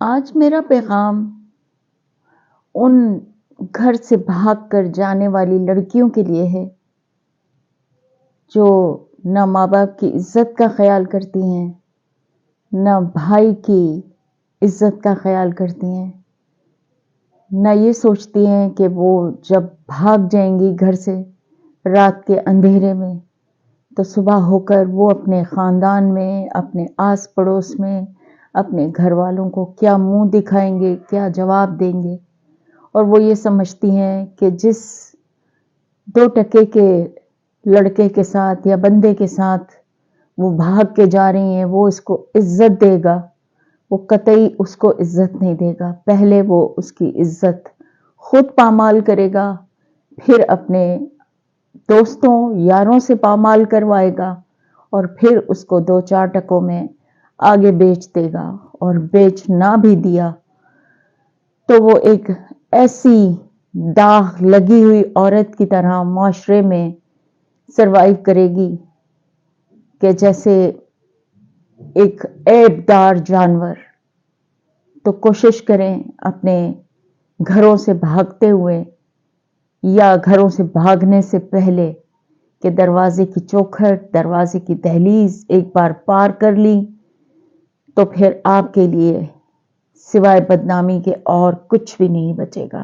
آج میرا پیغام ان گھر سے بھاگ کر جانے والی لڑکیوں کے لیے ہے جو نہ ماں باپ کی عزت کا خیال کرتی ہیں، نہ بھائی کی عزت کا خیال کرتی ہیں، نہ یہ سوچتی ہیں کہ وہ جب بھاگ جائیں گی گھر سے رات کے اندھیرے میں تو صبح ہو کر وہ اپنے خاندان میں، اپنے آس پڑوس میں، اپنے گھر والوں کو کیا منہ دکھائیں گے، کیا جواب دیں گے۔ اور وہ یہ سمجھتی ہیں کہ جس 2 ٹکے کے لڑکے کے ساتھ یا بندے کے ساتھ وہ بھاگ کے جا رہی ہیں وہ اس کو عزت دے گا، وہ قطعی اس کو عزت نہیں دے گا۔ پہلے وہ اس کی عزت خود پامال کرے گا، پھر اپنے دوستوں یاروں سے پامال کروائے گا، اور پھر اس کو 2-4 ٹکوں میں آگے بیچ دے گا۔ اور بیچ نہ بھی دیا تو وہ ایک ایسی داغ لگی ہوئی عورت کی طرح معاشرے میں سروائیو کرے گی کہ جیسے ایک عیب دار جانور۔ تو کوشش کریں اپنے گھروں سے بھاگتے ہوئے یا گھروں سے بھاگنے سے پہلے کہ دروازے کی چوکھٹ، دروازے کی دہلیز ایک بار پار کر لی تو پھر آپ کے لیے سوائے بدنامی کے اور کچھ بھی نہیں بچے گا۔